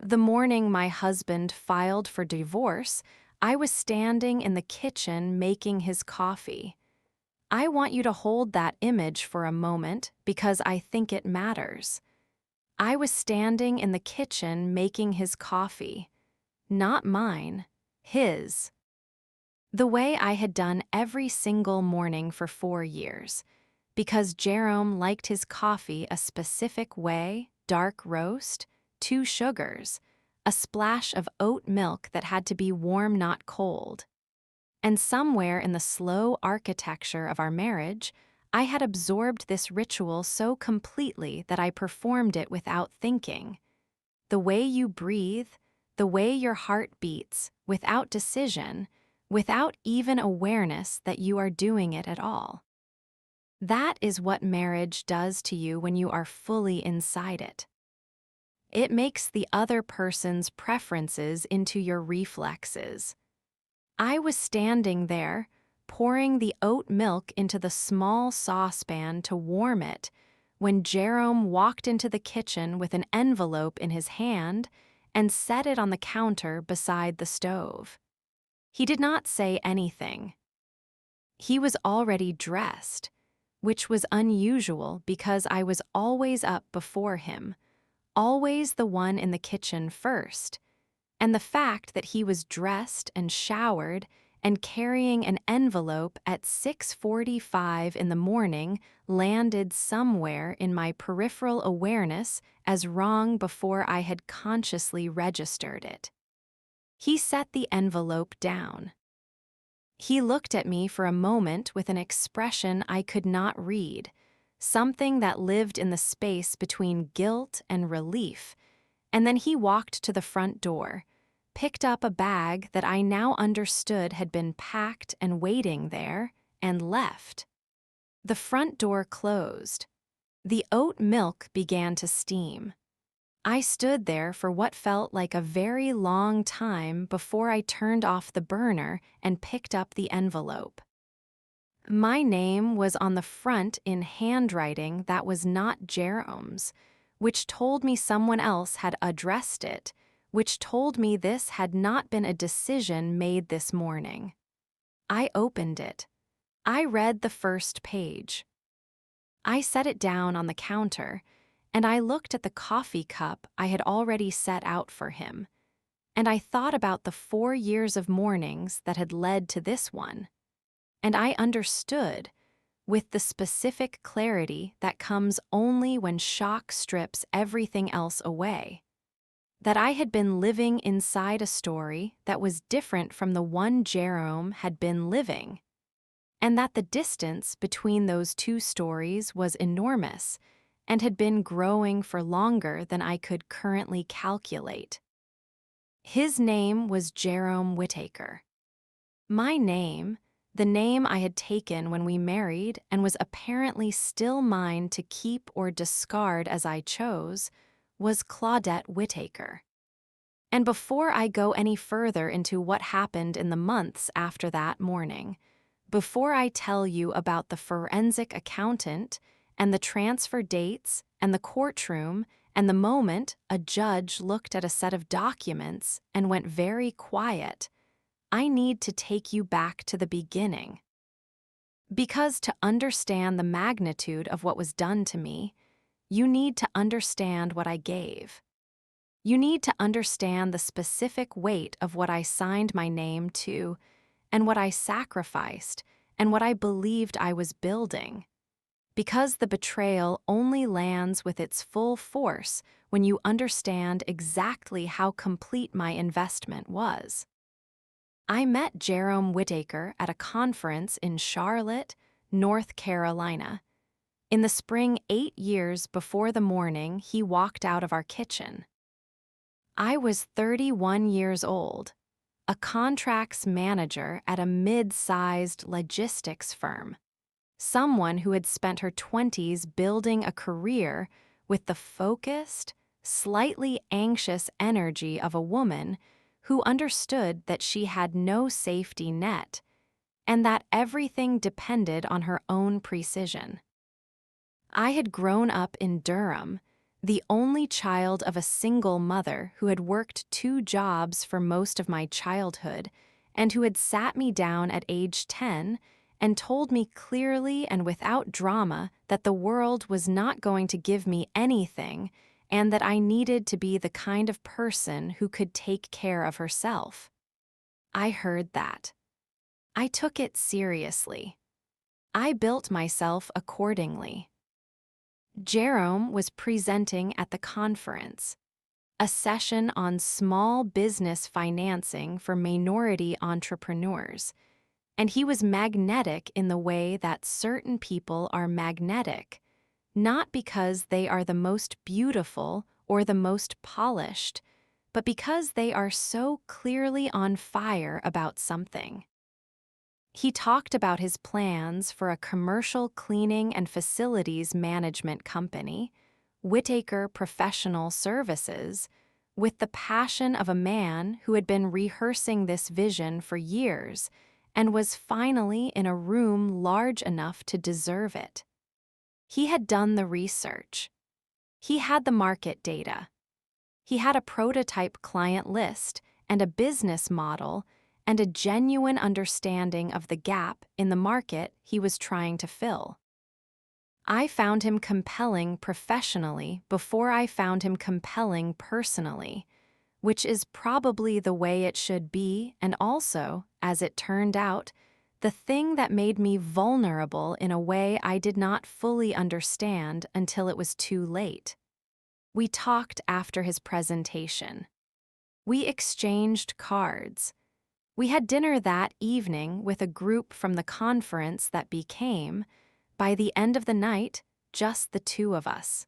The morning my husband filed for divorce, I was standing in the kitchen making his coffee. I want you to hold that image for a moment because I think it matters. I was standing in the kitchen making his coffee. Not mine, his. The way I had done every single morning for 4 years. Because Jerome liked his coffee a specific way, dark roast, 2 sugars, a splash of oat milk that had to be warm, not cold. And somewhere in the slow architecture of our marriage, I had absorbed this ritual so completely that I performed it without thinking. The way you breathe, the way your heart beats, without decision, without even awareness that you are doing it at all. That is what marriage does to you when you are fully inside it. It makes the other person's preferences into your reflexes. I was standing there, pouring the oat milk into the small saucepan to warm it, when Jerome walked into the kitchen with an envelope in his hand and set it on the counter beside the stove. He did not say anything. He was already dressed, which was unusual because I was always up before him, always the one in the kitchen first, and the fact that he was dressed and showered and carrying an envelope at 6:45 in the morning landed somewhere in my peripheral awareness as wrong before I had consciously registered it. He set the envelope down. He looked at me for a moment with an expression I could not read, something that lived in the space between guilt and relief, and then he walked to the front door, picked up a bag that I now understood had been packed and waiting there, and left. The front door closed. The oat milk began to steam. I stood there for what felt like a very long time before I turned off the burner and picked up the envelope. My name was on the front in handwriting that was not Jerome's, which told me someone else had addressed it, which told me this had not been a decision made this morning. I opened it. I read the first page. I set it down on the counter, and I looked at the coffee cup I had already set out for him, and I thought about the 4 years of mornings that had led to this one, and I understood, with the specific clarity that comes only when shock strips everything else away, that I had been living inside a story that was different from the one Jerome had been living, and that the distance between those two stories was enormous and had been growing for longer than I could currently calculate. His name was Jerome Whittaker. My name, the name I had taken when we married and was apparently still mine to keep or discard as I chose, was Claudette Whittaker. And before I go any further into what happened in the months after that morning, before I tell you about the forensic accountant and the transfer dates and the courtroom and the moment a judge looked at a set of documents and went very quiet, I need to take you back to the beginning. Because to understand the magnitude of what was done to me, you need to understand what I gave. You need to understand the specific weight of what I signed my name to, and what I sacrificed, and what I believed I was building. Because the betrayal only lands with its full force when you understand exactly how complete my investment was. I met Jerome Whittaker at a conference in Charlotte, North Carolina, in the spring 8 years before the morning he walked out of our kitchen. I was 31 years old, a contracts manager at a mid-sized logistics firm, someone who had spent her 20s building a career with the focused, slightly anxious energy of a woman who understood that she had no safety net and that everything depended on her own precision. I had grown up in Durham, the only child of a single mother who had worked 2 jobs for most of my childhood and who had sat me down at age 10 and told me clearly and without drama that the world was not going to give me anything and that I needed to be the kind of person who could take care of herself. I heard that. I took it seriously. I built myself accordingly. Jerome was presenting at the conference, a session on small business financing for minority entrepreneurs, and he was magnetic in the way that certain people are magnetic, not because they are the most beautiful or the most polished, but because they are so clearly on fire about something. He talked about his plans for a commercial cleaning and facilities management company, Whitaker Professional Services, with the passion of a man who had been rehearsing this vision for years and was finally in a room large enough to deserve it. He had done the research. He had the market data. He had a prototype client list and a business model and a genuine understanding of the gap in the market he was trying to fill. I found him compelling professionally before I found him compelling personally, which is probably the way it should be, and also, as it turned out, the thing that made me vulnerable in a way I did not fully understand until it was too late. We talked after his presentation. We exchanged cards. We had dinner that evening with a group from the conference that became, by the end of the night, just the two of us.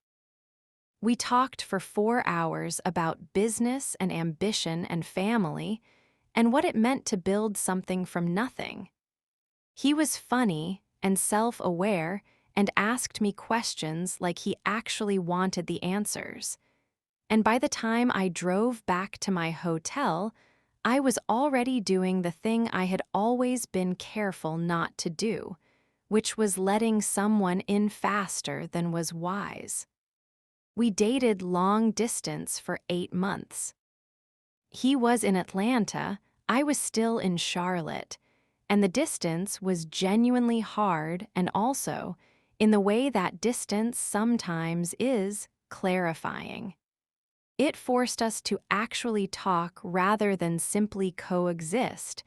We talked for 4 hours about business and ambition and family, and what it meant to build something from nothing. He was funny and self-aware and asked me questions like he actually wanted the answers. And by the time I drove back to my hotel, I was already doing the thing I had always been careful not to do, which was letting someone in faster than was wise. We dated long distance for 8 months. He was in Atlanta, I was still in Charlotte, and the distance was genuinely hard and also, in the way that distance sometimes is, clarifying. It forced us to actually talk rather than simply coexist,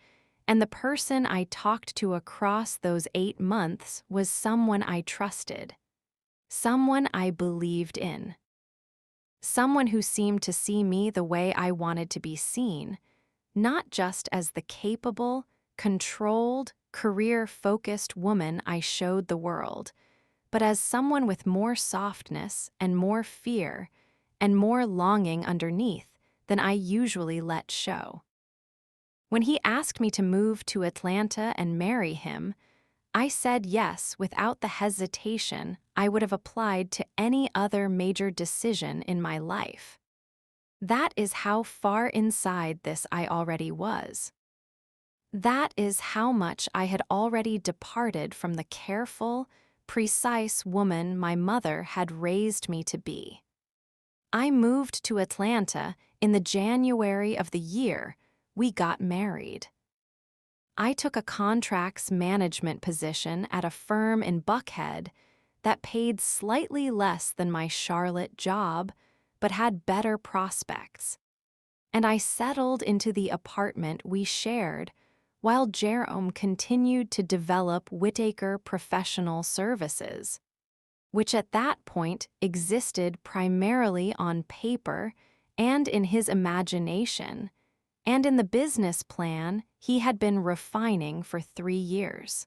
and the person I talked to across those 8 months was someone I trusted, someone I believed in, someone who seemed to see me the way I wanted to be seen, not just as the capable, controlled, career-focused woman I showed the world, but as someone with more softness and more fear and more longing underneath than I usually let show. When he asked me to move to Atlanta and marry him, I said yes without the hesitation I would have applied to any other major decision in my life. That is how far inside this I already was. That is how much I had already departed from the careful, precise woman my mother had raised me to be. I moved to Atlanta in the January of the year we got married. I took a contracts management position at a firm in Buckhead that paid slightly less than my Charlotte job, but had better prospects. And I settled into the apartment we shared while Jerome continued to develop Whitaker Professional Services, which at that point existed primarily on paper and in his imagination, and in the business plan he had been refining for 3 years.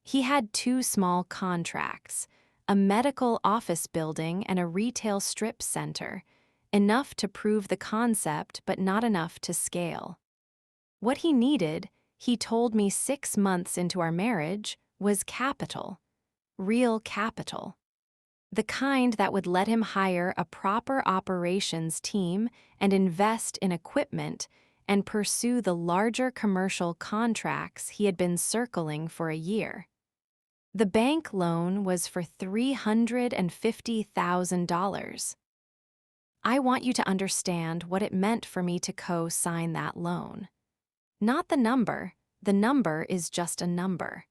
He had 2 small contracts, a medical office building and a retail strip center, enough to prove the concept but not enough to scale. What he needed, he told me 6 months into our marriage, was capital. Real capital. The kind that would let him hire a proper operations team and invest in equipment and pursue the larger commercial contracts he had been circling for a year. The bank loan was for $350,000. I want you to understand what it meant for me to co-sign that loan. Not the number is just a number.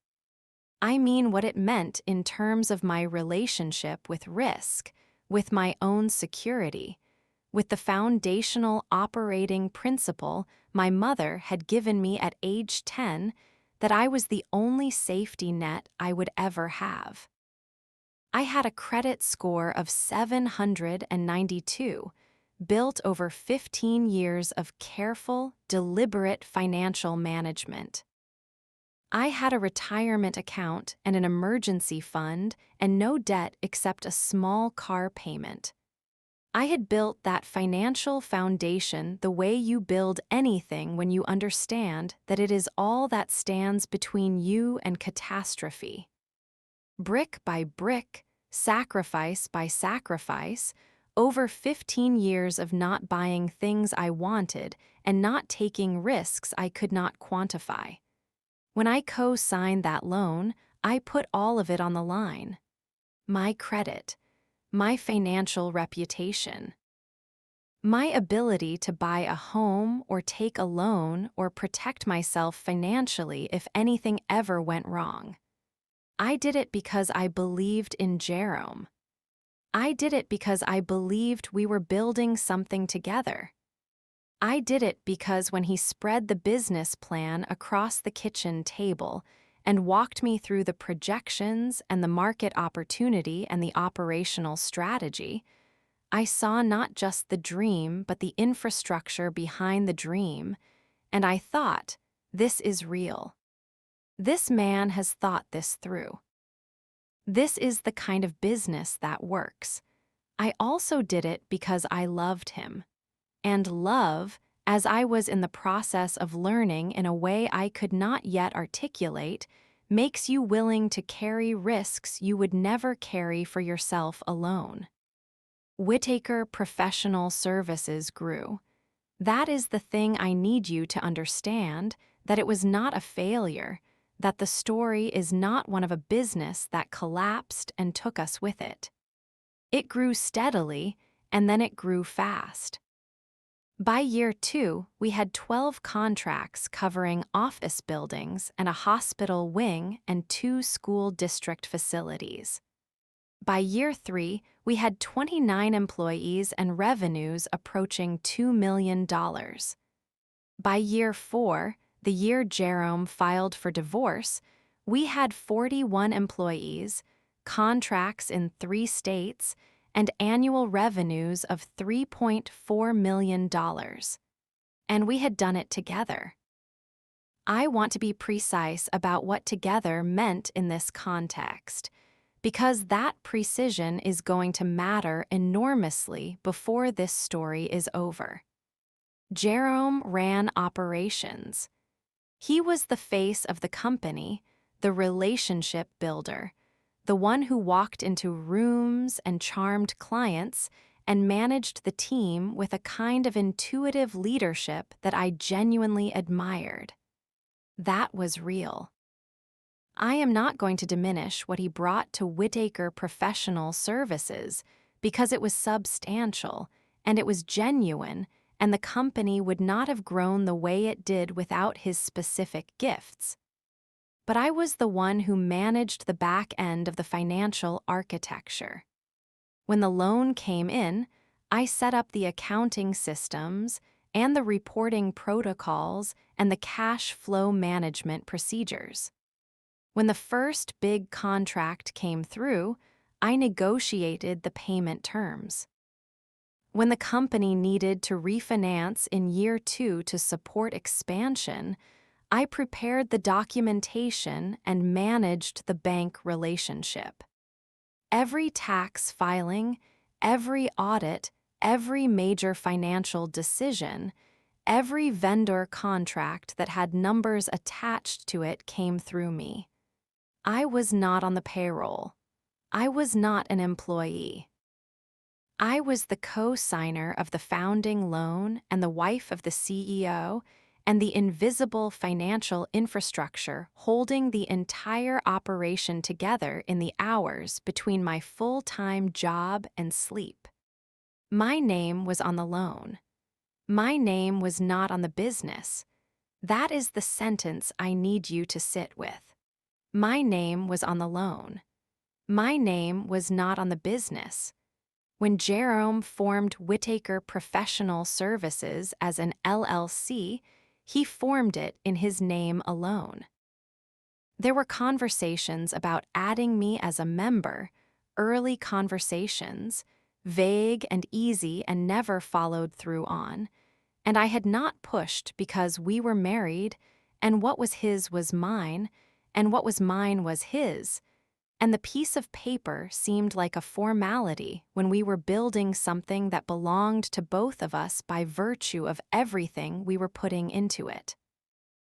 I mean what it meant in terms of my relationship with risk, with my own security, with the foundational operating principle my mother had given me at age 10 that I was the only safety net I would ever have. I had a credit score of 792, built over 15 years of careful, deliberate financial management. I had a retirement account and an emergency fund and no debt except a small car payment. I had built that financial foundation the way you build anything when you understand that it is all that stands between you and catastrophe. Brick by brick, sacrifice by sacrifice, over 15 years of not buying things I wanted and not taking risks I could not quantify. When I co-signed that loan, I put all of it on the line. My credit, my financial reputation, my ability to buy a home or take a loan or protect myself financially if anything ever went wrong. I did it because I believed in Jerome. I did it because I believed we were building something together. I did it because when he spread the business plan across the kitchen table and walked me through the projections and the market opportunity and the operational strategy, I saw not just the dream but the infrastructure behind the dream, and I thought, this is real. This man has thought this through. This is the kind of business that works. I also did it because I loved him. And love, as I was in the process of learning in a way I could not yet articulate, makes you willing to carry risks you would never carry for yourself alone. Whittaker Professional Services grew. That is the thing I need you to understand, that it was not a failure, that the story is not one of a business that collapsed and took us with it. It grew steadily, and then it grew fast. By year 2, we had 12 contracts covering office buildings and a hospital wing and 2 school district facilities. By year 3, we had 29 employees and revenues approaching $2 million. By year 4, the year Jerome filed for divorce, we had 41 employees, contracts in 3 states, and annual revenues of $3.4 million. And we had done it together. I want to be precise about what together meant in this context, because that precision is going to matter enormously before this story is over. Jerome ran operations. He was the face of the company, the relationship builder, the one who walked into rooms and charmed clients and managed the team with a kind of intuitive leadership that I genuinely admired. That was real. I am not going to diminish what he brought to Whittaker Professional Services because it was substantial and it was genuine, and the company would not have grown the way it did without his specific gifts. But I was the one who managed the back end of the financial architecture. When the loan came in, I set up the accounting systems and the reporting protocols and the cash flow management procedures. When the first big contract came through, I negotiated the payment terms. When the company needed to refinance in year 2 to support expansion, I prepared the documentation and managed the bank relationship. Every tax filing, every audit, every major financial decision, every vendor contract that had numbers attached to it came through me. I was not on the payroll. I was not an employee. I was the co-signer of the founding loan and the wife of the CEO and the invisible financial infrastructure holding the entire operation together in the hours between my full-time job and sleep. My name was on the loan. My name was not on the business. That is the sentence I need you to sit with. My name was on the loan. My name was not on the business. When Jerome formed Whittaker Professional Services as an LLC, he formed it in his name alone. There were conversations about adding me as a member, early conversations, vague and easy and never followed through on, and I had not pushed because we were married, and what was his was mine, and what was mine was his, and the piece of paper seemed like a formality when we were building something that belonged to both of us by virtue of everything we were putting into it.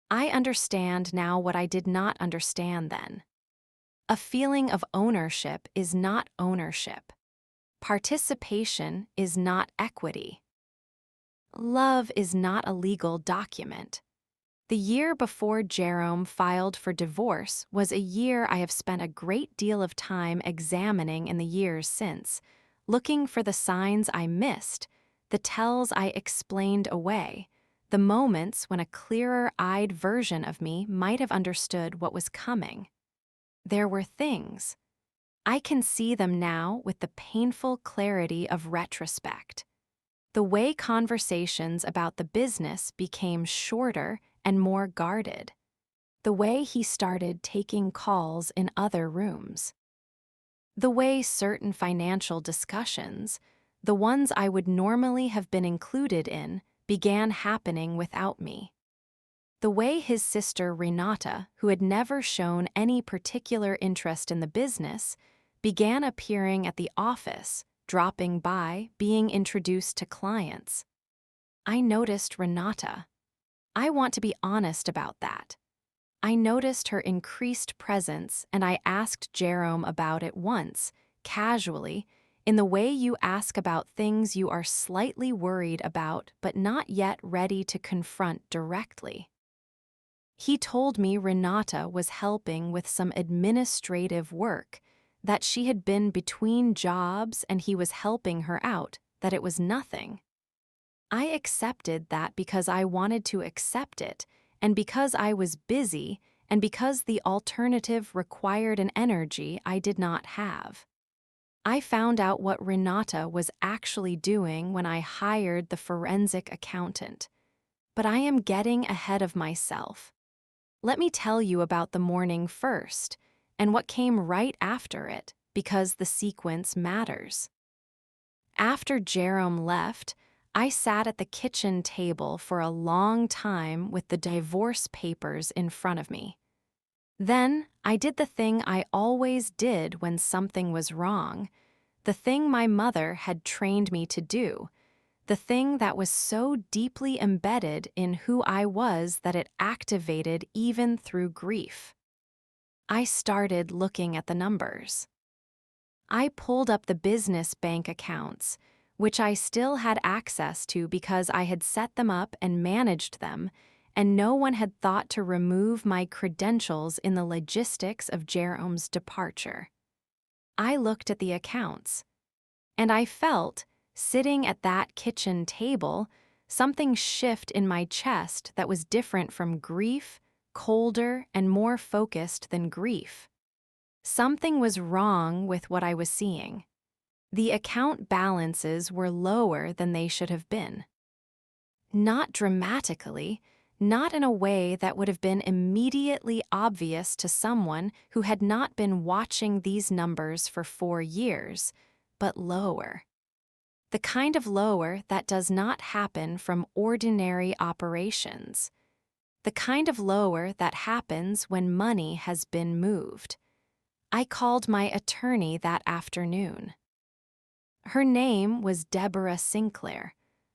I understand now what I did not understand then. A feeling of ownership is not ownership. Participation is not equity. Love is not a legal document. The year before Jerome filed for divorce was a year I have spent a great deal of time examining in the years since, looking for the signs I missed, the tells I explained away, the moments when a clearer-eyed version of me might have understood what was coming. There were things. I can see them now with the painful clarity of retrospect. The way conversations about the business became shorter and more guarded. The way he started taking calls in other rooms. The way certain financial discussions, the ones I would normally have been included in, began happening without me. The way his sister Renata, who had never shown any particular interest in the business, began appearing at the office, dropping by, being introduced to clients. I noticed Renata. I want to be honest about that. I noticed her increased presence, and I asked Jerome about it once, casually, in the way you ask about things you are slightly worried about but not yet ready to confront directly. He told me Renata was helping with some administrative work, that she had been between jobs and he was helping her out, that it was nothing. I accepted that because I wanted to accept it, and because I was busy, and because the alternative required an energy I did not have. I found out what Renata was actually doing when I hired the forensic accountant. But I am getting ahead of myself. Let me tell you about the morning first, and what came right after it, because the sequence matters. After Jerome left, I sat at the kitchen table for a long time with the divorce papers in front of me. Then I did the thing I always did when something was wrong, the thing my mother had trained me to do, the thing that was so deeply embedded in who I was that it activated even through grief. I started looking at the numbers. I pulled up the business bank accounts, which I still had access to because I had set them up and managed them, and no one had thought to remove my credentials in the logistics of Jerome's departure. I looked at the accounts, and I felt, sitting at that kitchen table, something shift in my chest that was different from grief, colder and more focused than grief. Something was wrong with what I was seeing. The account balances were lower than they should have been. Not dramatically, not in a way that would have been immediately obvious to someone who had not been watching these numbers for 4 years, but lower. The kind of lower that does not happen from ordinary operations. The kind of lower that happens when money has been moved. I called my attorney that afternoon. Her name was Deborah Sinclair,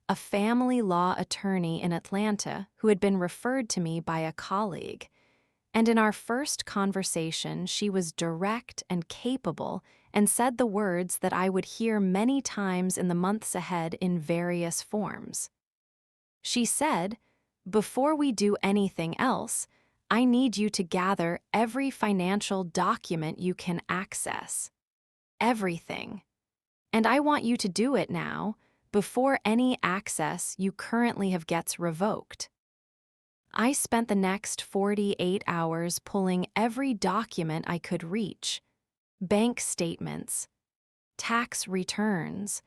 a family law attorney in Atlanta who had been referred to me by a colleague, and in our first conversation she was direct and capable and said the words that I would hear many times in the months ahead in various forms. She said, Before we do anything else, I need you to gather every financial document you can access. Everything. And I want you to do it now, before any access you currently have gets revoked. I spent the next 48 hours pulling every document I could reach: bank statements, tax returns,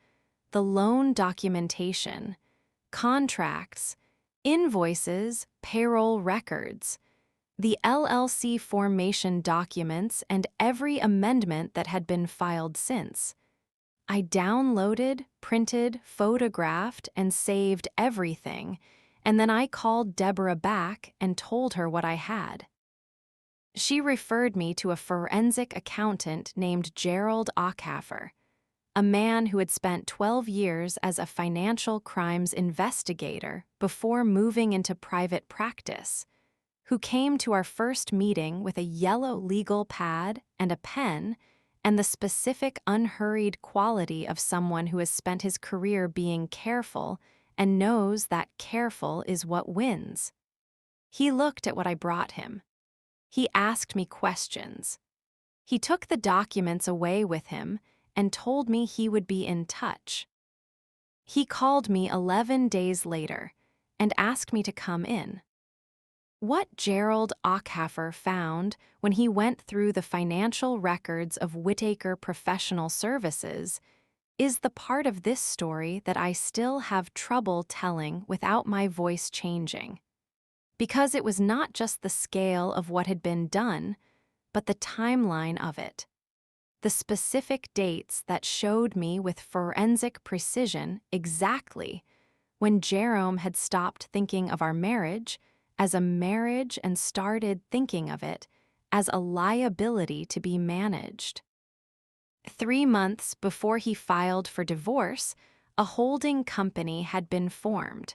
the loan documentation, contracts, invoices, payroll records, the LLC formation documents, and every amendment that had been filed since. I downloaded, printed, photographed, and saved everything, and then I called Deborah back and told her what I had. She referred me to a forensic accountant named Gerald Ockhafer, a man who had spent 12 years as a financial crimes investigator before moving into private practice, who came to our first meeting with a yellow legal pad and a pen and the specific unhurried quality of someone who has spent his career being careful and knows that careful is what wins. He looked at what I brought him. He asked me questions. He took the documents away with him and told me he would be in touch. He called me 11 days later and asked me to come in. What Gerald Ockhafer found when he went through the financial records of Whittaker Professional Services is the part of this story that I still have trouble telling without my voice changing. Because it was not just the scale of what had been done, but the timeline of it. The specific dates that showed me with forensic precision exactly when Jerome had stopped thinking of our marriage as a marriage and started thinking of it as a liability to be managed. 3 months before he filed for divorce, a holding company had been formed.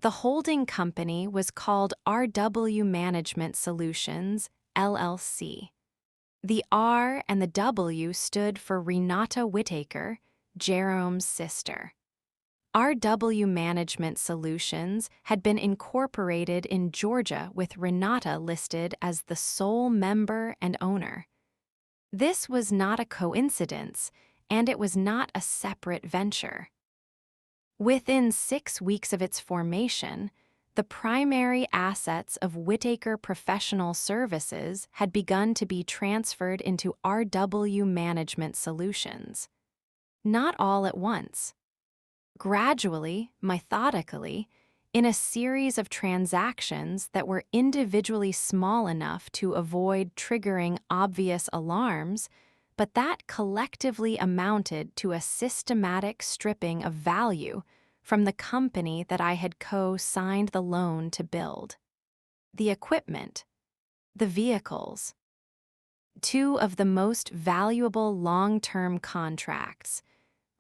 The holding company was called RW Management Solutions, LLC. The R and the W stood for Renata Whittaker, Jerome's sister. RW Management Solutions had been incorporated in Georgia with Renata listed as the sole member and owner. This was not a coincidence, and it was not a separate venture. Within 6 weeks of its formation, the primary assets of Whittaker Professional Services had begun to be transferred into RW Management Solutions. Not all at once. Gradually, methodically, in a series of transactions that were individually small enough to avoid triggering obvious alarms, but that collectively amounted to a systematic stripping of value from the company that I had co-signed the loan to build. The equipment, the vehicles. 2 of the most valuable long-term contracts,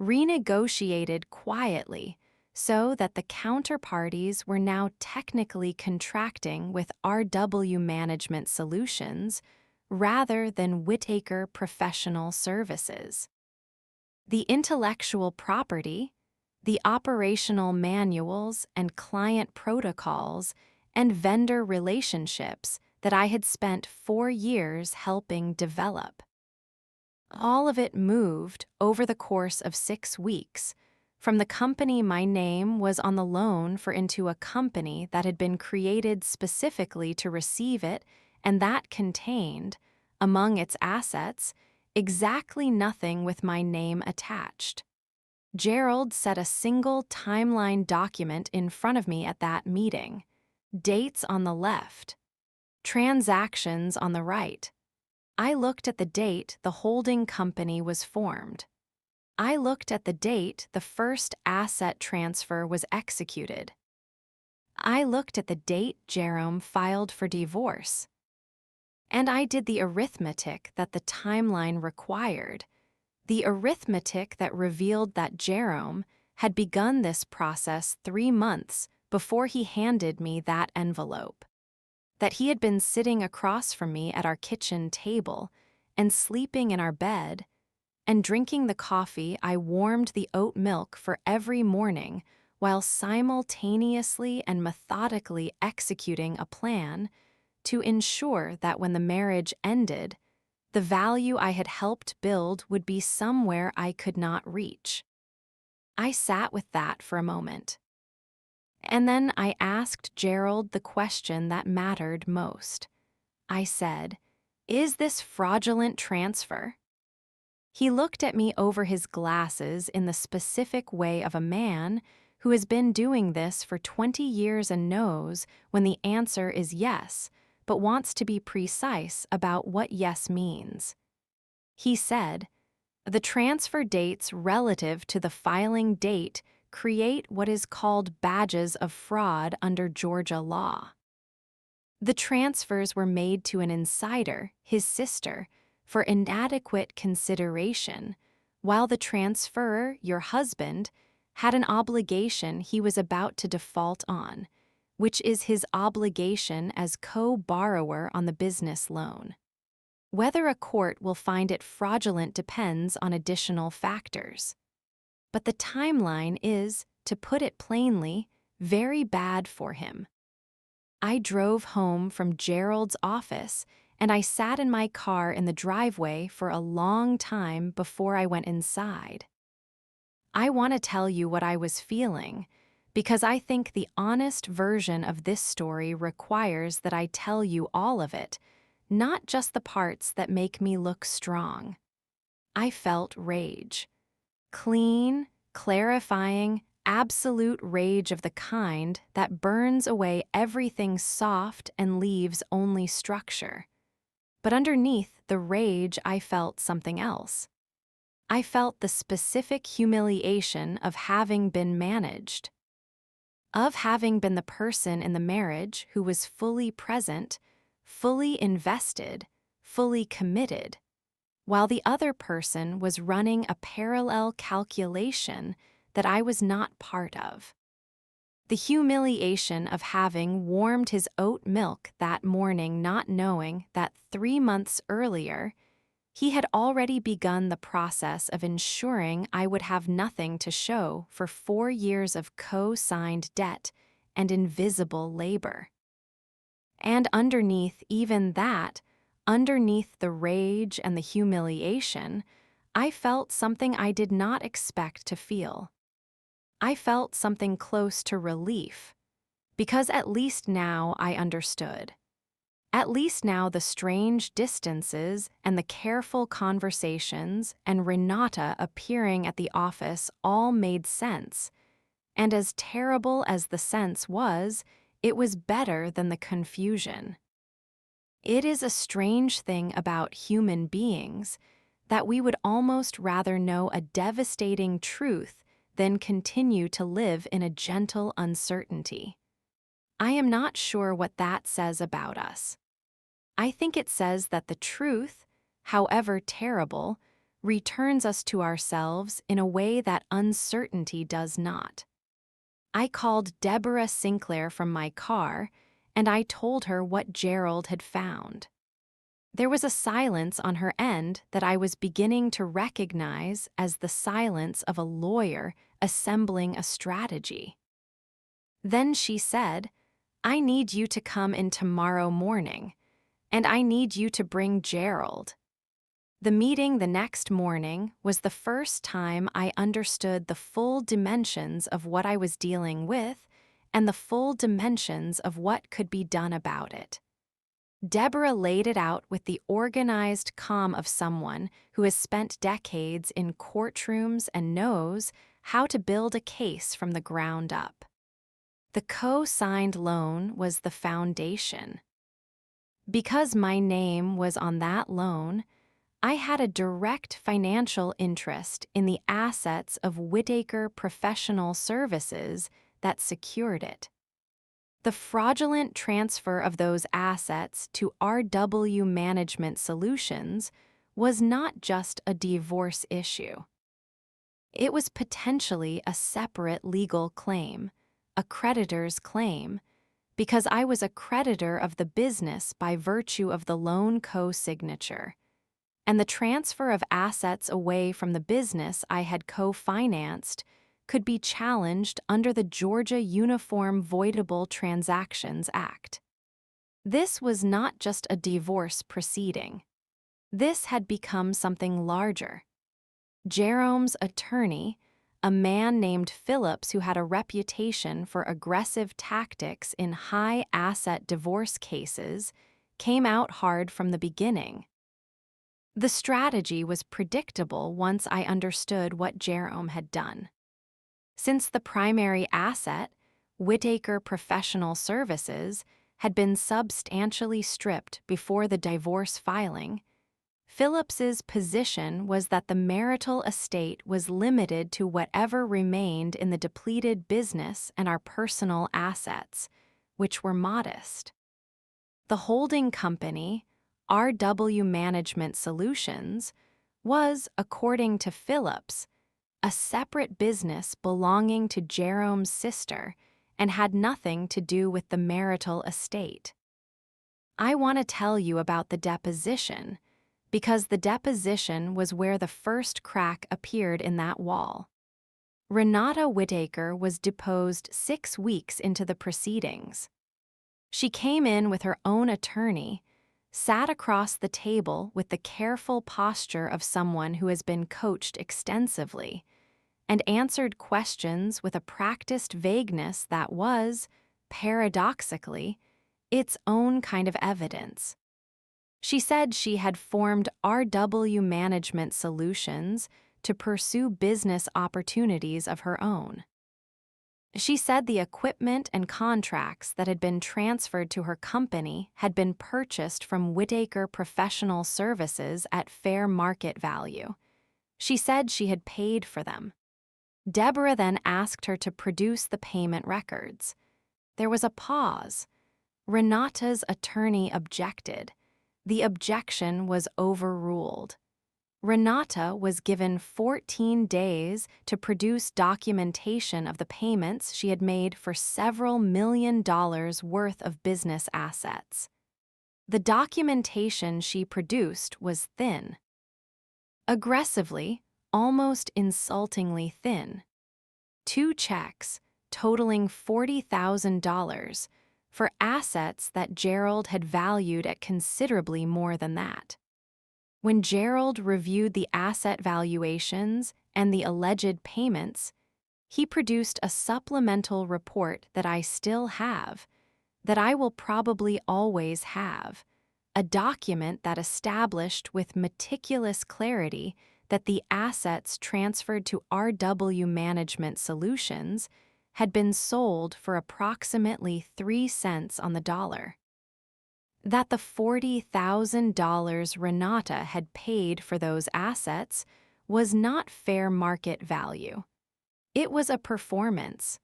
renegotiated quietly so that the counterparties were now technically contracting with RW Management Solutions rather than Whittaker Professional Services. The intellectual property, the operational manuals and client protocols and vendor relationships that I had spent 4 years helping develop. All of it moved over the course of 6 weeks, from the company my name was on the loan for into a company that had been created specifically to receive it and that contained, among its assets, exactly nothing with my name attached. Gerald set a single timeline document in front of me at that meeting, dates on the left, transactions on the right. I looked at the date the holding company was formed. I looked at the date the first asset transfer was executed. I looked at the date Jerome filed for divorce. And I did the arithmetic that the timeline required, the arithmetic that revealed that Jerome had begun this process 3 months before he handed me that envelope, that he had been sitting across from me at our kitchen table and sleeping in our bed and drinking the coffee I warmed the oat milk for every morning while simultaneously and methodically executing a plan to ensure that when the marriage ended, the value I had helped build would be somewhere I could not reach. I sat with that for a moment. And then I asked Gerald the question that mattered most. I said, "Is this fraudulent transfer?" He looked at me over his glasses in the specific way of a man who has been doing this for 20 years and knows when the answer is yes, but wants to be precise about what yes means. He said, "The transfer dates relative to the filing date create what is called badges of fraud under Georgia law. The transfers were made to an insider, his sister, for inadequate consideration, while the transferor, your husband, had an obligation he was about to default on, which is his obligation as co-borrower on the business loan. Whether a court will find it fraudulent depends on additional factors. But the timeline is, to put it plainly, very bad for him." I drove home from Gerald's office, and I sat in my car in the driveway for a long time before I went inside. I want to tell you what I was feeling, because I think the honest version of this story requires that I tell you all of it, not just the parts that make me look strong. I felt rage. Clean, clarifying, absolute rage of the kind that burns away everything soft and leaves only structure. But underneath the rage, I felt something else. I felt the specific humiliation of having been managed, of having been the person in the marriage who was fully present, fully invested, fully committed, while the other person was running a parallel calculation that I was not part of. The humiliation of having warmed his oat milk that morning, not knowing that 3 months earlier, he had already begun the process of ensuring I would have nothing to show for 4 years of co-signed debt and invisible labor. And underneath even that, underneath the rage and the humiliation, I felt something I did not expect to feel. I felt something close to relief, because at least now I understood. At least now the strange distances and the careful conversations and Renata appearing at the office all made sense, and as terrible as the sense was, it was better than the confusion. It is a strange thing about human beings that we would almost rather know a devastating truth than continue to live in a gentle uncertainty. I am not sure what that says about us. I think it says that the truth, however terrible, returns us to ourselves in a way that uncertainty does not. I called Deborah Sinclair from my car, and I told her what Gerald had found. There was a silence on her end that I was beginning to recognize as the silence of a lawyer assembling a strategy. Then she said, "I need you to come in tomorrow morning, and I need you to bring Gerald." The meeting the next morning was the first time I understood the full dimensions of what I was dealing with and the full dimensions of what could be done about it. Deborah laid it out with the organized calm of someone who has spent decades in courtrooms and knows how to build a case from the ground up. The co-signed loan was the foundation. Because my name was on that loan, I had a direct financial interest in the assets of Whitaker Professional Services that secured it. The fraudulent transfer of those assets to RW Management Solutions was not just a divorce issue. It was potentially a separate legal claim, a creditor's claim, because I was a creditor of the business by virtue of the loan co-signature, and the transfer of assets away from the business I had co-financed could be challenged under the Georgia Uniform Voidable Transactions Act. This was not just a divorce proceeding. This had become something larger. Jerome's attorney, a man named Phillips who had a reputation for aggressive tactics in high-asset divorce cases, came out hard from the beginning. The strategy was predictable once I understood what Jerome had done. Since the primary asset, Whittaker Professional Services, had been substantially stripped before the divorce filing, Phillips's position was that the marital estate was limited to whatever remained in the depleted business and our personal assets, which were modest. The holding company, RW Management Solutions, was, according to Phillips, a separate business belonging to Jerome's sister and had nothing to do with the marital estate. I want to tell you about the deposition, because the deposition was where the first crack appeared in that wall. Renata Whittaker was deposed 6 weeks into the proceedings. She came in with her own attorney, sat across the table with the careful posture of someone who has been coached extensively, and answered questions with a practiced vagueness that was, paradoxically, its own kind of evidence. She said she had formed RW Management Solutions to pursue business opportunities of her own. She said the equipment and contracts that had been transferred to her company had been purchased from Whittaker Professional Services at fair market value. She said she had paid for them. Deborah then asked her to produce the payment records. There was a pause. Renata's attorney objected. The objection was overruled. Renata was given 14 days to produce documentation of the payments she had made for several $1 million worth of business assets. The documentation she produced was thin. Aggressively, almost insultingly thin. 2 checks totaling $40,000 for assets that Gerald had valued at considerably more than that. When Gerald reviewed the asset valuations and the alleged payments, he produced a supplemental report that I still have, that I will probably always have, a document that established with meticulous clarity that the assets transferred to RW Management Solutions had been sold for approximately 3 cents on the dollar. That the $40,000 Renata had paid for those assets was not fair market value. It was a performance,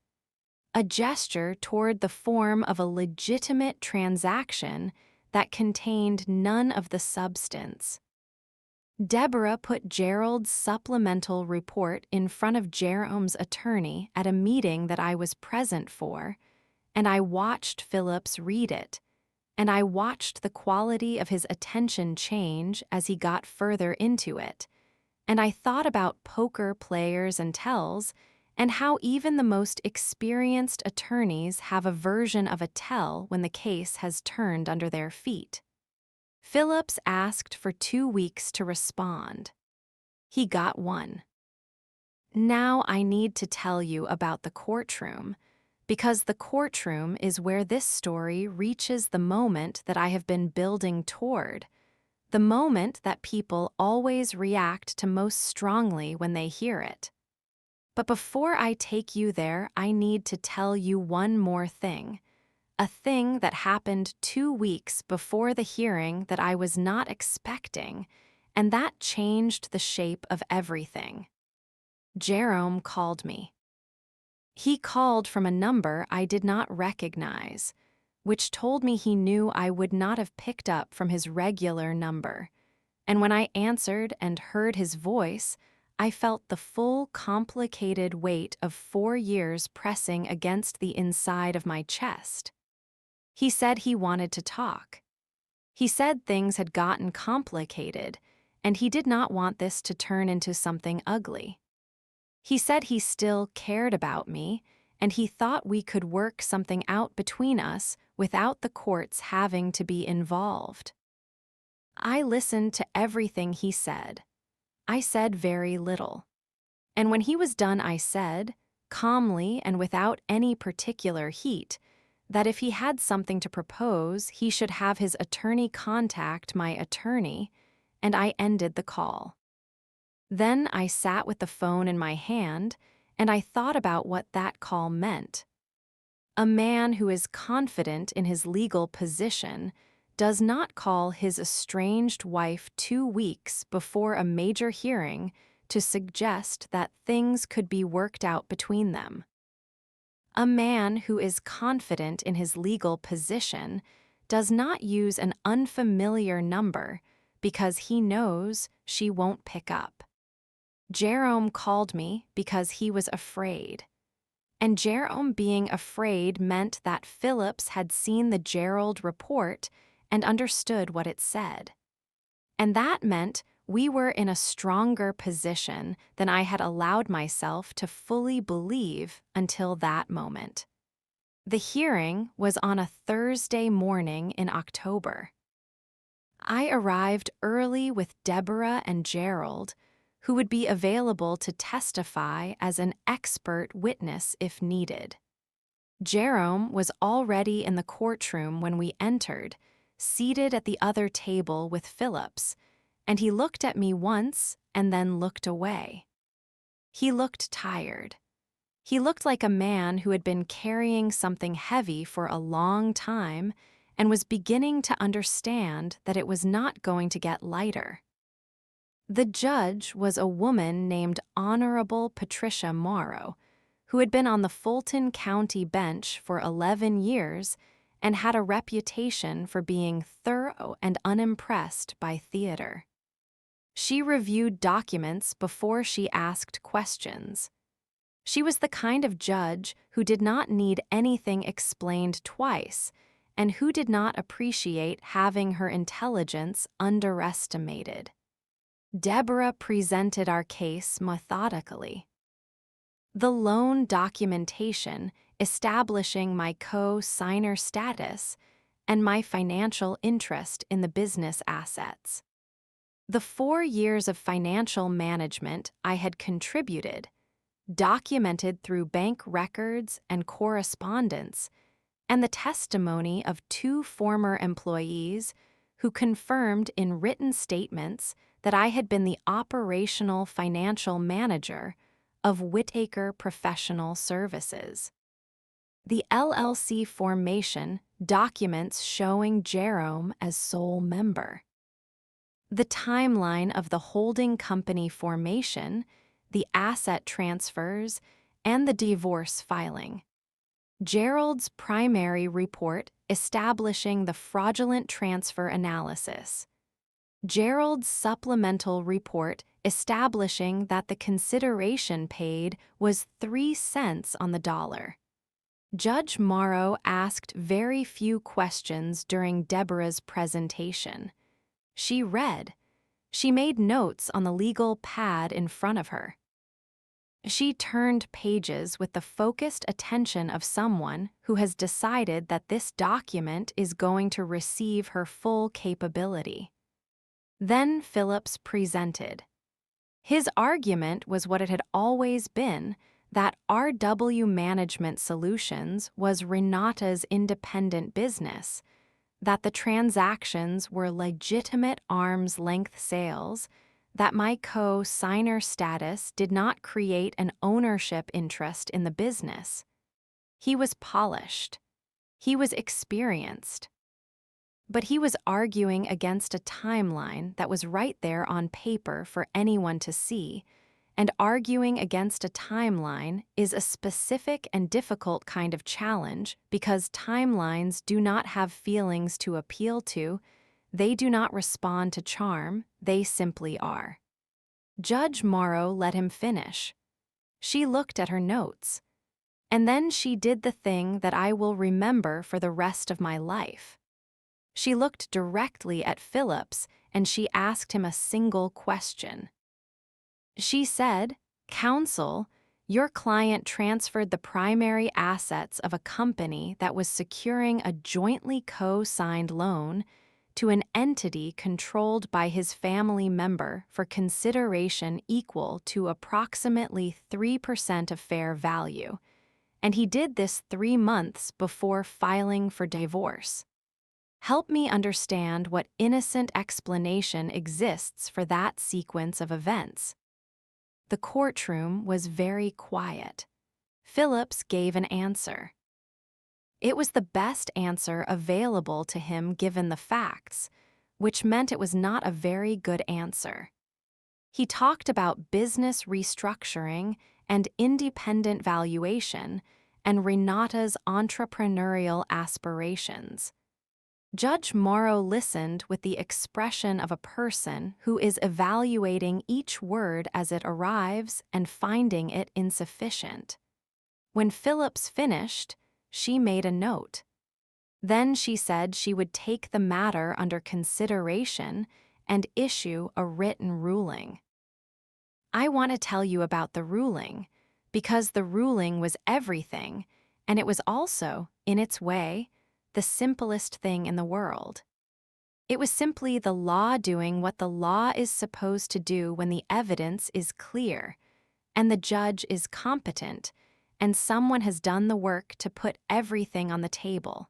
a gesture toward the form of a legitimate transaction that contained none of the substance. Deborah put Gerald's supplemental report in front of Jerome's attorney at a meeting that I was present for, and I watched Phillips read it, and I watched the quality of his attention change as he got further into it, and I thought about poker players and tells, and how even the most experienced attorneys have a version of a tell when the case has turned under their feet. Phillips asked for 2 weeks to respond. He got 1. Now I need to tell you about the courtroom, because the courtroom is where this story reaches the moment that I have been building toward, the moment that people always react to most strongly when they hear it. But before I take you there, I need to tell you one more thing. A thing that happened 2 weeks before the hearing that I was not expecting, and that changed the shape of everything. Jerome called me. He called from a number I did not recognize, which told me he knew I would not have picked up from his regular number. And when I answered and heard his voice, I felt the full, complicated weight of 4 years pressing against the inside of my chest. He said he wanted to talk. He said things had gotten complicated, and he did not want this to turn into something ugly. He said he still cared about me, and he thought we could work something out between us without the courts having to be involved. I listened to everything he said. I said very little. And when he was done, I said, calmly and without any particular heat, that if he had something to propose, he should have his attorney contact my attorney, and I ended the call. Then I sat with the phone in my hand, and I thought about what that call meant. A man who is confident in his legal position does not call his estranged wife 2 weeks before a major hearing to suggest that things could be worked out between them. A man who is confident in his legal position does not use an unfamiliar number because he knows she won't pick up. Jerome called me because he was afraid. And Jerome being afraid meant that Phillips had seen the Gerald report and understood what it said. And that meant we were in a stronger position than I had allowed myself to fully believe until that moment. The hearing was on a Thursday morning in October. I arrived early with Deborah and Gerald, who would be available to testify as an expert witness if needed. Jerome was already in the courtroom when we entered, seated at the other table with Phillips, and he looked at me once and then looked away. He looked tired. He looked like a man who had been carrying something heavy for a long time and was beginning to understand that it was not going to get lighter. The judge was a woman named Honorable Patricia Morrow, who had been on the Fulton County bench for 11 years and had a reputation for being thorough and unimpressed by theater. She reviewed documents before she asked questions. She was the kind of judge who did not need anything explained twice and who did not appreciate having her intelligence underestimated. Deborah presented our case methodically. The loan documentation establishing my co-signer status and my financial interest in the business assets. The 4 years of financial management I had contributed, documented through bank records and correspondence, and the testimony of 2 former employees who confirmed in written statements that I had been the operational financial manager of Whittaker Professional Services. The LLC formation documents showing Jerome as sole member. The timeline of the holding company formation, the asset transfers, and the divorce filing. Gerald's primary report establishing the fraudulent transfer analysis. Gerald's supplemental report establishing that the consideration paid was 3 cents on the dollar. Judge Morrow asked very few questions during Deborah's presentation. She read. She made notes on the legal pad in front of her. She turned pages with the focused attention of someone who has decided that this document is going to receive her full capability. Then Phillips presented. His argument was what it had always been, that RW Management Solutions was Renata's independent business, that the transactions were legitimate arm's-length sales, that my co-signer status did not create an ownership interest in the business. He was polished. He was experienced. But he was arguing against a timeline that was right there on paper for anyone to see, and arguing against a timeline is a specific and difficult kind of challenge because timelines do not have feelings to appeal to, they do not respond to charm, they simply are. Judge Morrow let him finish. She looked at her notes, and then she did the thing that I will remember for the rest of my life. She looked directly at Phillips and she asked him a single question. She said, "Counsel, Your client transferred the primary assets of a company that was securing a jointly co-signed loan to an entity controlled by his family member for consideration equal to approximately 3% of fair value, and he did this 3 months before filing for divorce. Help me understand what innocent explanation exists for that sequence of events. The courtroom was very quiet. Phillips gave an answer. It was the best answer available to him given the facts, which meant it was not a very good answer. He talked about business restructuring and independent valuation and Renata's entrepreneurial aspirations. Judge Morrow listened with the expression of a person who is evaluating each word as it arrives and finding it insufficient. When Phillips finished, she made a note. Then she said she would take the matter under consideration and issue a written ruling. I want to tell you about the ruling, because the ruling was everything, and it was also, in its way, the simplest thing in the world. It was simply the law doing what the law is supposed to do when the evidence is clear, and the judge is competent, and someone has done the work to put everything on the table.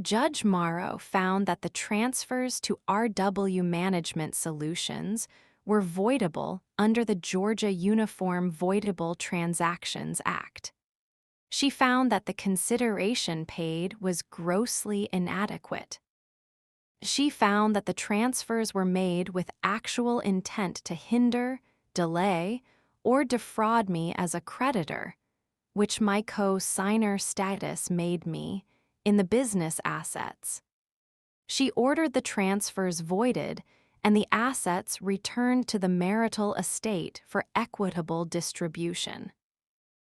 Judge Morrow found that the transfers to RW Management Solutions were voidable under the Georgia Uniform Voidable Transactions Act. She found that the consideration paid was grossly inadequate. She found that the transfers were made with actual intent to hinder, delay, or defraud me as a creditor, which my co-signer status made me, in the business assets. She ordered the transfers voided and the assets returned to the marital estate for equitable distribution.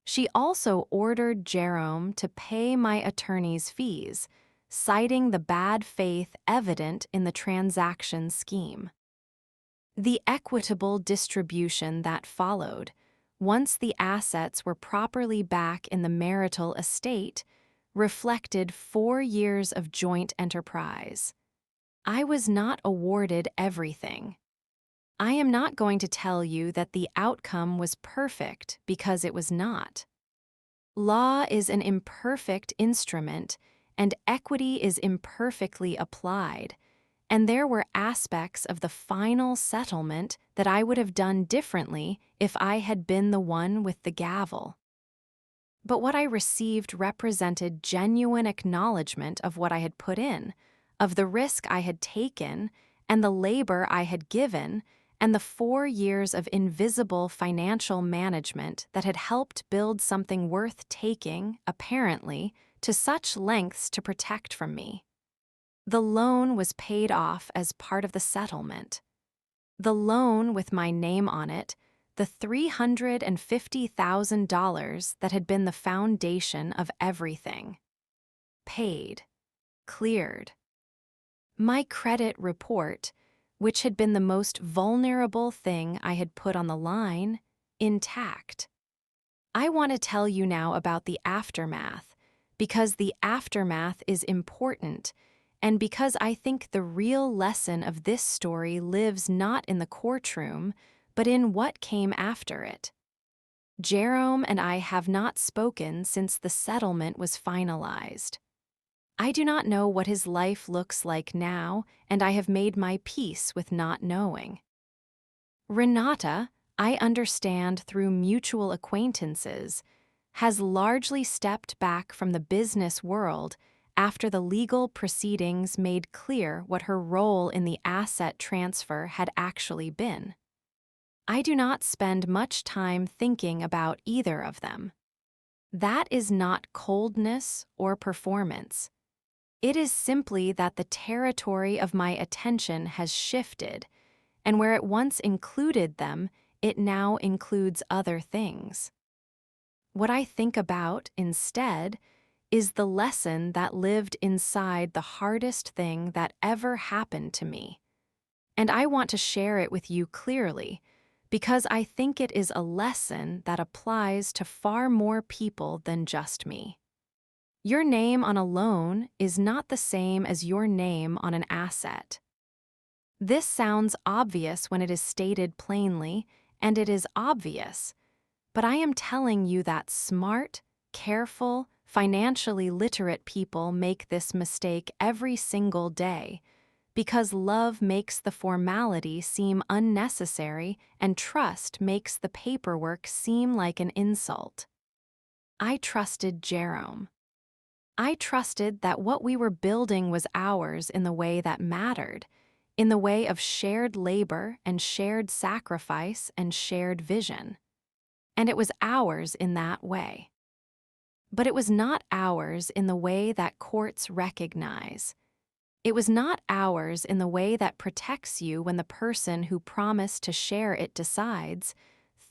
She also ordered Jerome to pay my attorney's fees, citing the bad faith evident in the transaction scheme. The equitable distribution that followed, once the assets were properly back in the marital estate, reflected 4 years of joint enterprise. I was not awarded everything. I am not going to tell you that the outcome was perfect because it was not. Law is an imperfect instrument, and equity is imperfectly applied, and there were aspects of the final settlement that I would have done differently if I had been the one with the gavel. But what I received represented genuine acknowledgement of what I had put in, of the risk I had taken, and the labor I had given, and the 4 years of invisible financial management that had helped build something worth taking, apparently, to such lengths to protect from me. The loan was paid off as part of the settlement. The loan with my name on it, the $350,000 that had been the foundation of everything. Paid. Cleared. My credit report, which had been the most vulnerable thing I had put on the line, intact. I want to tell you now about the aftermath, because the aftermath is important, and because I think the real lesson of this story lives not in the courtroom, but in what came after it. Jerome and I have not spoken since the settlement was finalized. I do not know what his life looks like now, and I have made my peace with not knowing. Renata, I understand through mutual acquaintances, has largely stepped back from the business world after the legal proceedings made clear what her role in the asset transfer had actually been. I do not spend much time thinking about either of them. That is not coldness or performance. It is simply that the territory of my attention has shifted, and where it once included them, it now includes other things. What I think about, instead, is the lesson that lived inside the hardest thing that ever happened to me. And I want to share it with you clearly, because I think it is a lesson that applies to far more people than just me. Your name on a loan is not the same as your name on an asset. This sounds obvious when it is stated plainly, and it is obvious, but I am telling you that smart, careful, financially literate people make this mistake every single day, because love makes the formality seem unnecessary and trust makes the paperwork seem like an insult. I trusted Jerome. I trusted that what we were building was ours in the way that mattered, in the way of shared labor and shared sacrifice and shared vision. And it was ours in that way. But it was not ours in the way that courts recognize. It was not ours in the way that protects you when the person who promised to share it decides,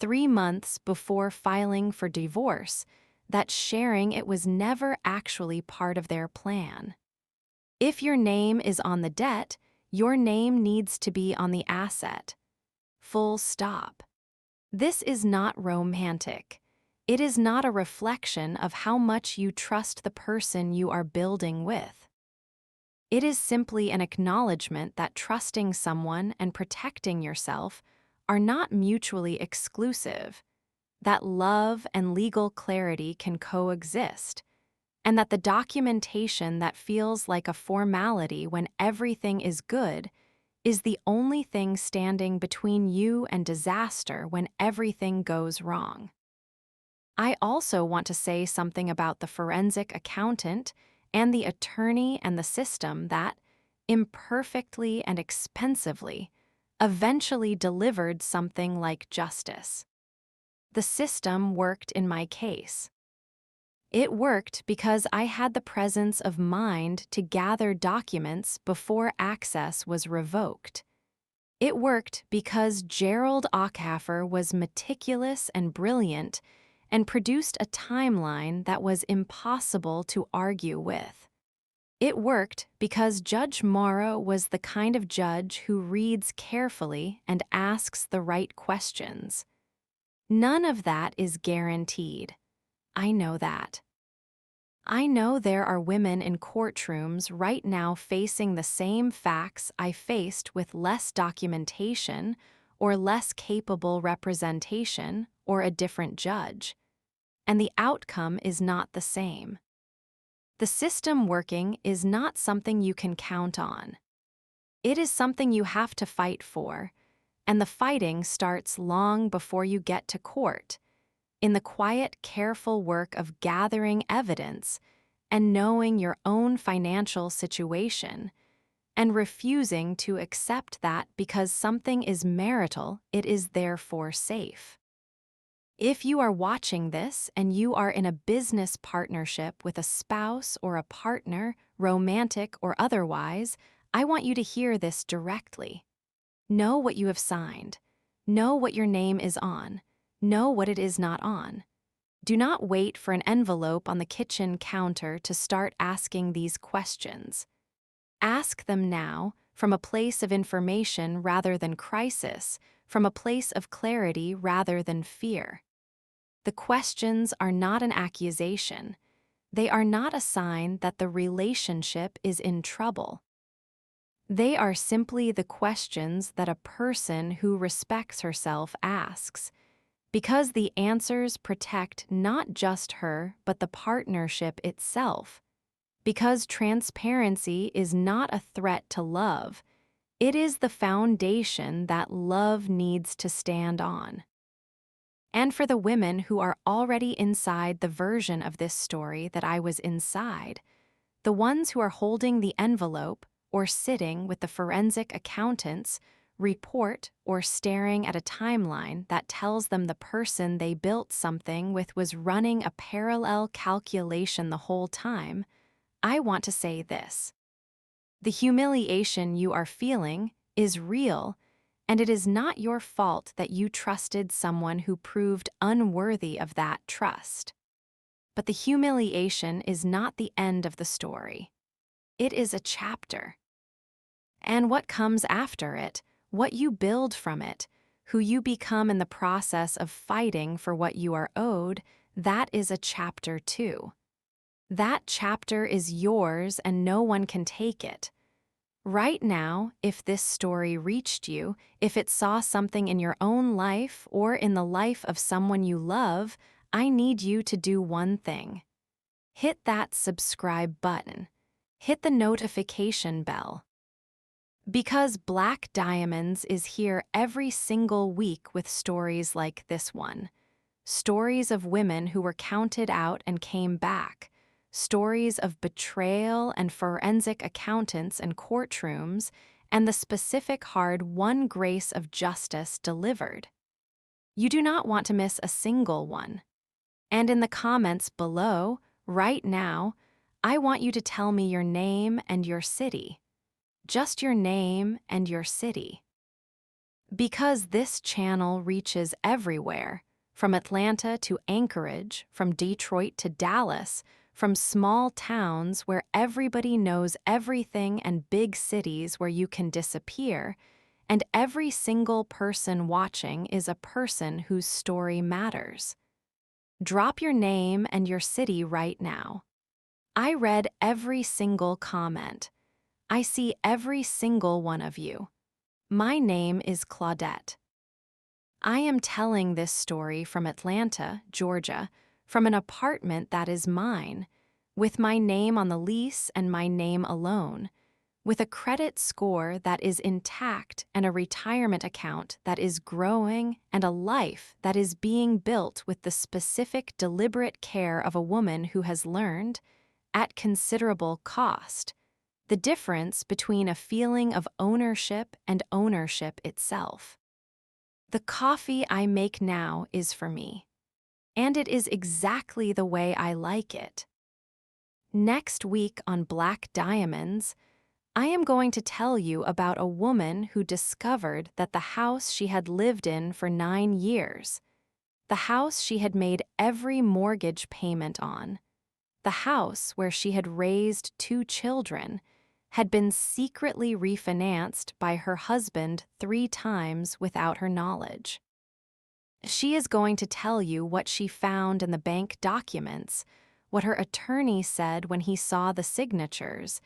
3 months before filing for divorce, that sharing it was never actually part of their plan. If your name is on the debt, your name needs to be on the asset. Full stop. This is not romantic. It is not a reflection of how much you trust the person you are building with. It is simply an acknowledgement that trusting someone and protecting yourself are not mutually exclusive, that love and legal clarity can coexist, and that the documentation that feels like a formality when everything is good is the only thing standing between you and disaster when everything goes wrong. I also want to say something about the forensic accountant and the attorney and the system that, imperfectly and expensively, eventually delivered something like justice. The system worked in my case. It worked because I had the presence of mind to gather documents before access was revoked. It worked because Gerald Auchaffer was meticulous and brilliant and produced a timeline that was impossible to argue with. It worked because Judge Morrow was the kind of judge who reads carefully and asks the right questions. None of that is guaranteed. I know that. I know there are women in courtrooms right now facing the same facts I faced with less documentation or less capable representation or a different judge, and the outcome is not the same. The system working is not something you can count on. It is something you have to fight for, and the fighting starts long before you get to court, in the quiet, careful work of gathering evidence and knowing your own financial situation, and refusing to accept that because something is marital, it is therefore safe. If you are watching this and you are in a business partnership with a spouse or a partner, romantic or otherwise, I want you to hear this directly. Know what you have signed. Know what your name is on. Know what it is not on. Do not wait for an envelope on the kitchen counter to start asking these questions. Ask them now, from a place of information rather than crisis, from a place of clarity rather than fear. The questions are not an accusation. They are not a sign that the relationship is in trouble. They are simply the questions that a person who respects herself asks, because the answers protect not just her but the partnership itself. Because transparency is not a threat to love, it is the foundation that love needs to stand on. And for the women who are already inside the version of this story that I was inside, the ones who are holding the envelope or sitting with the forensic accountant's report or staring at a timeline that tells them the person they built something with was running a parallel calculation the whole time, I want to say this. The humiliation you are feeling is real, and it is not your fault that you trusted someone who proved unworthy of that trust. But the humiliation is not the end of the story. It is a chapter. And what comes after it, what you build from it, who you become in the process of fighting for what you are owed, that is a chapter 2. That chapter is yours and no one can take it. Right now, if this story reached you, if it saw something in your own life or in the life of someone you love, I need you to do one thing. Hit that subscribe button. Hit the notification bell. Because Black Diamonds is here every single week with stories like this one. Stories of women who were counted out and came back. Stories of betrayal and forensic accountants and courtrooms, and the specific hard-won grace of justice delivered. You do not want to miss a single one. And in the comments below, right now, I want you to tell me your name and your city. Just your name and your city. Because this channel reaches everywhere, from Atlanta to Anchorage, from Detroit to Dallas, from small towns where everybody knows everything and big cities where you can disappear, and every single person watching is a person whose story matters. Drop your name and your city right now. I read every single comment. I see every single one of you. My name is Claudette. I am telling this story from Atlanta, Georgia, from an apartment that is mine, with my name on the lease and my name alone, with a credit score that is intact and a retirement account that is growing and a life that is being built with the specific, deliberate care of a woman who has learned, at considerable cost, the difference between a feeling of ownership and ownership itself. The coffee I make now is for me, and it is exactly the way I like it. Next week on Black Diamonds, I am going to tell you about a woman who discovered that the house she had lived in for 9 years, the house she had made every mortgage payment on, the house where she had raised 2 children, had been secretly refinanced by her husband 3 times without her knowledge. She is going to tell you what she found in the bank documents, what her attorney said when he saw the signatures,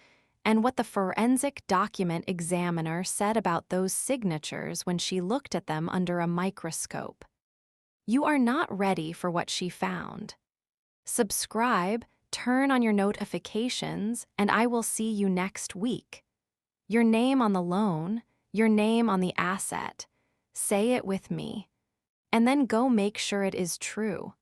and what the forensic document examiner said about those signatures when she looked at them under a microscope. You are not ready for what she found. Subscribe, turn on your notifications, and I will see you next week. Your name on the loan, your name on the asset. Say it with me. And then go make sure it is true.